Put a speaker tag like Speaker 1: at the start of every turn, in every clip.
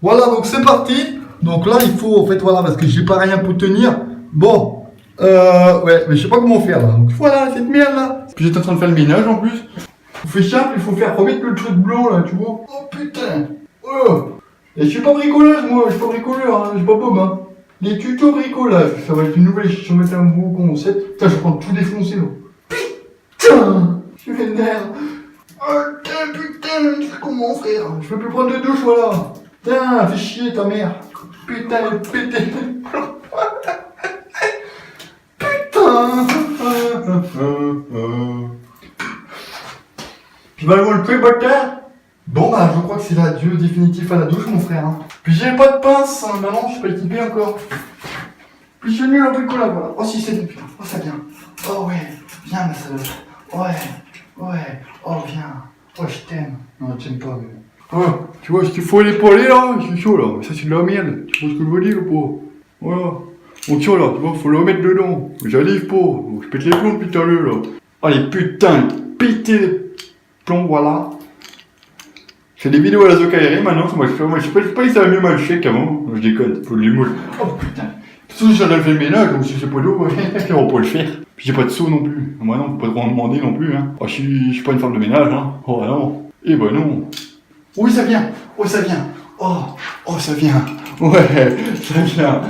Speaker 1: Voilà, donc c'est parti. Donc là, il faut, en fait, voilà, parce que j'ai pas rien pour tenir. Bon, ouais, mais je sais pas comment faire là. Donc voilà, cette merde là. Puis j'étais en train de faire le ménage en plus. On fait simple, il faut faire remettre le truc blanc là, tu vois. Oh putain. Oh. Et je suis pas bricolage, moi, je suis pas bricoleur, hein. Je suis pas Bob, hein. Les tutos bricolage, ça va être une nouvelle, je vais mettre un nouveau concept. Putain, je vais prendre tout défoncer là. Putain, je suis vénère. Oh putain, comment frère? Je peux plus prendre de douche, voilà. Putain, fais chier ta mère. Putain, pété. Putain. Tu vas le plus bâtard? Bon bah je crois que c'est l'adieu définitif à la douche mon frère. Hein. Puis j'ai pas de pince, hein. Bah non, je suis pas équipé encore. Puis je suis nul en bricolage, voilà. Oh si c'est putain, oh ça vient. Oh ouais, viens ma salope. Ouais, oh viens. Oh je t'aime. Non je t'aime pas mais... Oh, tu vois ce qu'il faut l'épauler là, je suis chaud là, ça c'est de la merde, tu vois ce que je veux dire ou pas? Voilà. Donc tiens là, tu vois, faut le remettre dedans. J'arrive pas, donc je pète les plombs depuis tout à l'heure là. Allez putain, péter les plombs, voilà. Je fais des vidéos à la Zokairi maintenant, moi je sais pas si ça va mieux marcher qu'avant. Je déconne, faut les moules. Oh putain. Surtout j'en ai fait le ménage, donc si j'ai pas d'eau, on peut le faire. Puis j'ai pas de seau non plus. Moi non, faut pas trop en demander non plus. Hein. Oh, je suis pas une femme de ménage, hein. Oh bah non. Eh bah non. Oui ça vient. Oh ça vient. Oh ça vient. Ouais, ça vient.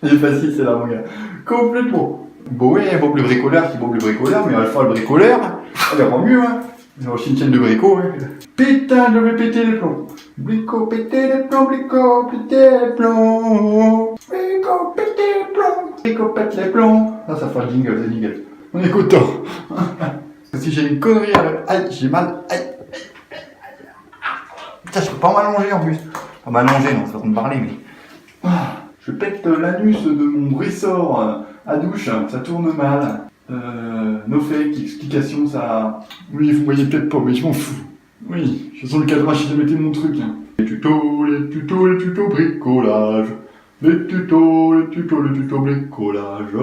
Speaker 1: C'est facile c'est là mon gars. Complètement. Bon ouais, Bob le bricoleur qui Bob le bricoleur, mais Alpha le bricoleur, elle est mieux hein. C'est une chaîne de bricots, hein. Putain, je vais péter les plombs. Brico, péter les plombs, brico, péter les plombs. Brico, péter les plombs. Brico, pète les plombs. Ah, ça fera le jingle, c'est jingle. On est content. Si j'ai une connerie, aïe, j'ai mal, aïe. Putain, je peux pas m'allonger en plus. Pas m'allonger, non, c'est façon de parler, mais... Je pète l'anus de mon ressort à douche, ça tourne mal. No fake, explication, ça... Oui, vous voyez peut-être pas, mais je m'en fous. Oui, je sens le cadrage, si je mettais mon truc. Hein. Les tutos bricolage. Les tutos bricolage.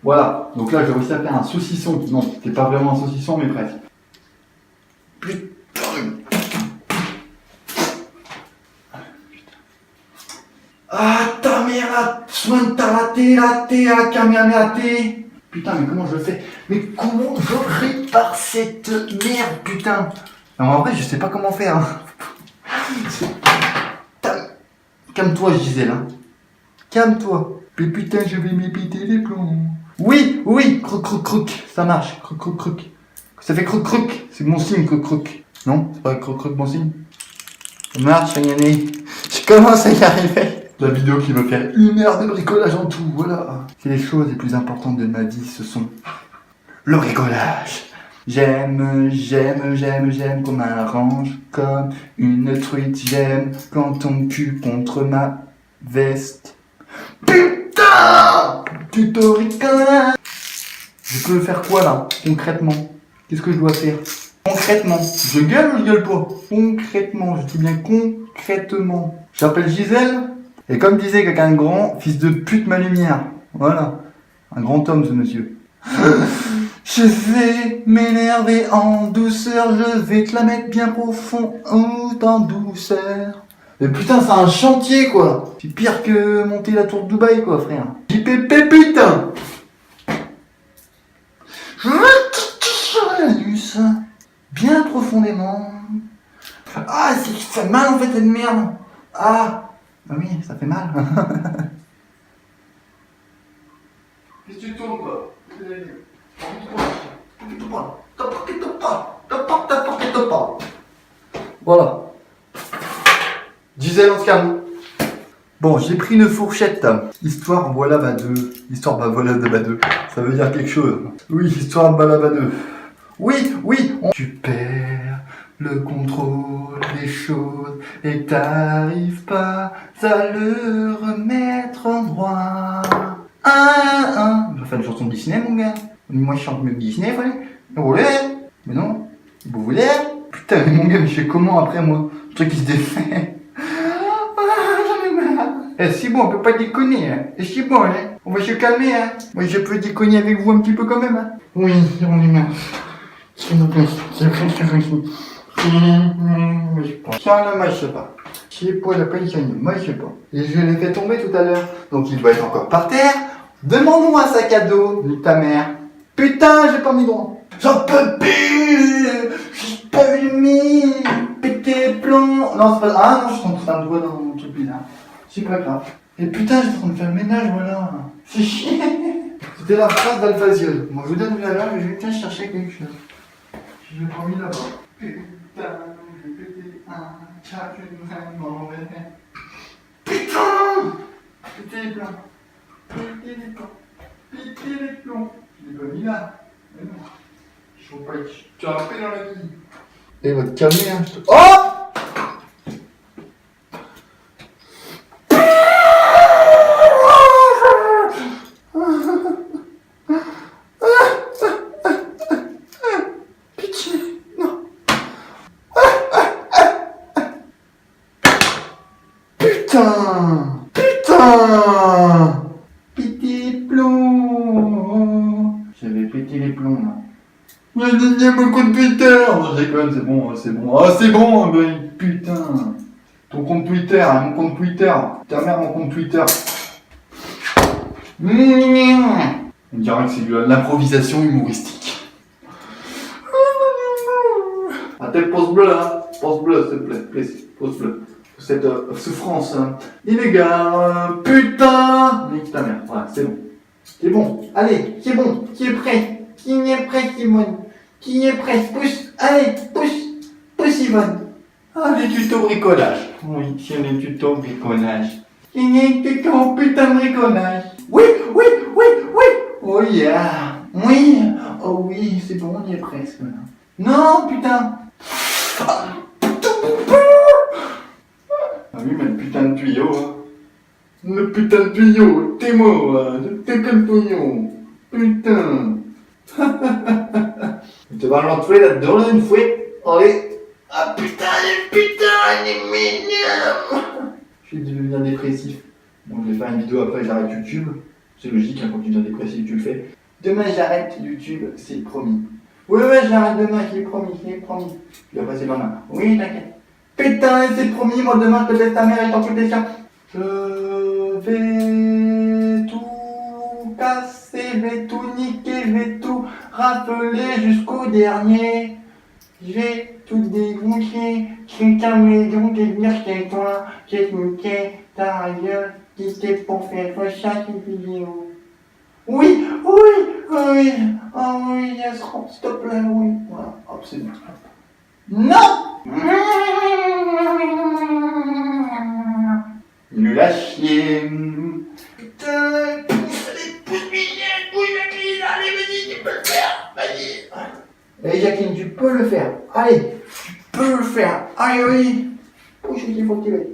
Speaker 1: Voilà, donc là j'ai réussi à faire un saucisson. Non, c'était pas vraiment un saucisson, mais presque. Putain. Ah, ta mère, la la caméra. Putain, mais comment je fais? Mais comment je répare cette merde, putain? Non, en vrai, je sais pas comment faire. Hein. Calme-toi, Gisèle. Hein. Calme-toi. Mais putain, je vais m'épiter les plombs. Oui, croc, ça marche. Croc. Ça fait croc. C'est mon signe, croc. Non, c'est pas croc, mon signe. Ça marche, regardez. Je commence à y arriver. La vidéo qui va faire 1 heure de bricolage en tout, voilà. C'est les choses les plus importantes de ma vie, ce sont le bricolage. J'aime qu'on m'arrange comme une truite. J'aime quand on pue contre ma veste. Putain! Tuto bricolage. Je peux faire quoi là, concrètement? Qu'est-ce que je dois faire? Concrètement. Je gueule ou je gueule pas? Concrètement, je dis bien concrètement. J'appelle Gisèle. Et comme disait quelqu'un de grand, fils de pute ma lumière. Voilà. Un grand homme ce monsieur. Je vais m'énerver en douceur, je vais te la mettre bien profond en douceur. Mais putain, c'est un chantier quoi. C'est pire que monter la tour de Dubaï quoi, frère. JPP putain. Je vais te toucher l'anus bien profondément. Ah, c'est que ça fait mal en fait cette merde. Ah oui, ça fait mal. Qu'est-ce que tu tournes quoi? Voilà. Gisèle, on se calme. Bon, j'ai pris une fourchette. Histoire voilà bah deux. Histoire bah voilà bah deux. Ça veut dire quelque chose. Oui, histoire voilà bah deux. Oui. Tu perds le contrôle des choses et t'arrives pas à le remettre en droit. On va faire une chanson de Disney, mon gars. Moi, je chante mieux que Disney, frère. Vous voulez? Mais non. Vous voulez? Putain, mais mon gars, mais je fais comment après, moi? Le truc qui se défait. J'en ai marre. Eh, c'est bon, on peut pas déconner, hein. Et c'est bon, hein. On va se calmer, hein. Moi, je peux déconner avec vous un petit peu quand même, hein. Oui, j'en ai marre. S'il vous plaît, c'est très facile. Ça ne marche pas. Je sais pas, il a pas une canne. Moi, je sais pas. Et je l'ai fait tomber tout à l'heure. Donc, il doit être encore par terre. Demande-moi un sac à dos, nique ta mère. Putain, j'ai pas mis droit. J'en peux plus. J'ai pas mis. Pété les plombs. Non, c'est pas... Ah non, je suis en train de voir dans mon truc bizarre. C'est pas grave. Et putain, j'étais en train de faire le ménage, voilà. C'est chiant. C'était la phrase d'Alphaziol. Moi, je vous donne tout à l'heure, mais je vais chercher quelque chose. Je l'ai pas mis là-bas. Putain, j'ai pété un chat vraiment vénère. Putain! Pété les plombs. Pété les plombs. Pété les plombs. Je l'ai pas mis là. Mais non. Je veux pas être tapé dans la vie. Et va te calmer, hein. Oh! Putain! Putain! Pété les plombs! J'avais pété les plombs là. Il y a mon compte Twitter! Non, je déconne, c'est bon, c'est bon. Ah, c'est bon, ben putain! Ton compte Twitter, hein, mon compte Twitter. Ta mère, mon compte Twitter. On dirait que c'est de l'improvisation humoristique. Ah, t'es pouce bleu là! Pouce bleu, s'il te plaît, please. Pouce bleu. Cette souffrance illégale, putain! Nique ta mère, voilà, c'est bon. C'est bon, allez, c'est bon, qui est prêt? Qui est prêt, Simone? Qui est prêt? Pousse, allez, pousse, pousse, Yvonne. Ah, les tutos bricolage. Oui, c'est les tutos bricolage. C'est les tutos putain de bricolage. Oui, oui, oui, oui! Oh yeah! Oui! Oh oui, c'est bon, on y est presque là. Non, putain! Ah oui, mais le putain de tuyau, hein. Le putain de tuyau, t'es mort, hein. T'es que le pognon. Putain. Tu vas l'entrer là-dedans, là, une fois. Allez. Ah putain, il est mignon. Je vais devenir dépressif. Bon, je vais faire une vidéo après, j'arrête YouTube. C'est logique, hein, quand tu deviens dépressif, tu le fais. Demain, j'arrête YouTube, c'est promis. Ouais, j'arrête demain, c'est promis. Puis après, c'est demain. Oui, t'inquiète. Putain, c'est promis, moi demain je te laisse ta mère et t'en fous des chiens. Je vais tout casser, je vais tout niquer, je vais tout rafler jusqu'au dernier. Je vais tout dégonfler, je ta maison, je vais venir chez toi, je vais niquer ta gueule, qui c'est pour faire ça, cette vidéo. Oui, yes, s'il te plaît, oui. Voilà, hop, c'est bon. Non! Nul à chier. Putain, pousse Jacqueline, allez, vas-y, tu peux le faire, vas-y. Allez, Jacqueline, tu peux le faire. Allez, tu peux le faire. Allez, oui. Pousse, il faut que tu l'aies.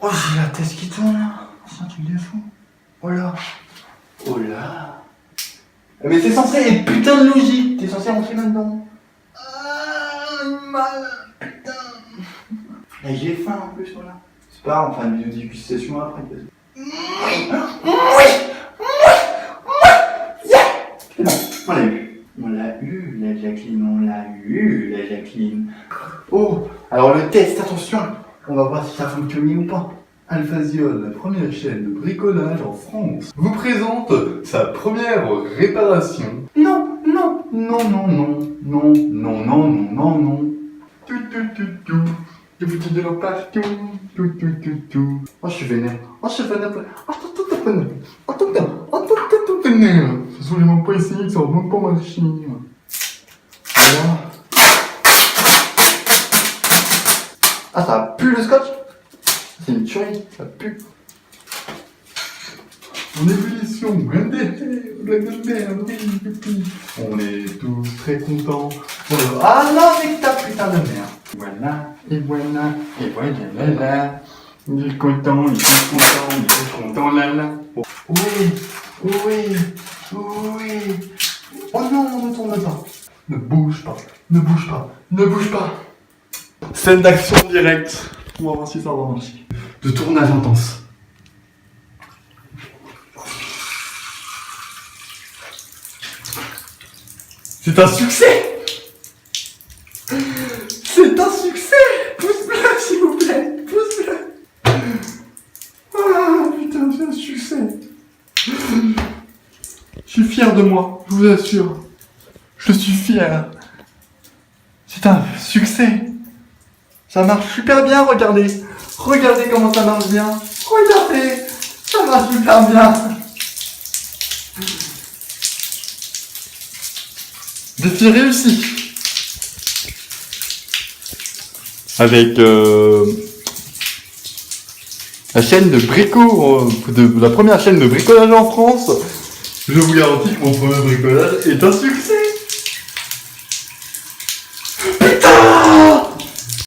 Speaker 1: Oh, j'ai la tête qui tourne là. C'est un truc de fou. Oh là. Oh là. Mais c'est censé être putain de logique. T'es censé rentrer là-dedans. Mal, putain. Et j'ai faim en plus, voilà. C'est pas grave, on fera une vidéo de dégustation après. On l'a eu, la Jacqueline. Oh, alors le test, attention. On va voir si ça fonctionne ou pas. Alphaziol, la première chaîne de bricolage en France, vous présente sa première réparation. Non. Je vous dis de l'eau partout. Oh, je suis vénère. Ce sont les mots pas essayés, ça va même pas marcher. Voilà. Ah, ça pue le scotch? C'est une tuerie, ça pue. En ébullition, on est tous très contents. Ah non, mais ta putain de merde. Voilà. Il est content, là. Oui. Oh non, ne tourne pas. Ne bouge pas. Scène d'action directe. On va voir si ça va marcher. De tournage intense. C'est un succès! Pouce bleu, s'il vous plaît! Pouce bleu! fier de moi, je vous assure. Je suis fier. C'est un succès. Ça marche super bien, regardez. Regardez comment ça marche bien. Regardez, ça marche super bien. Défi réussi. Avec la chaîne de brico, de la première chaîne de bricolage en France. Je vous garantis que mon premier bricolage est un succès.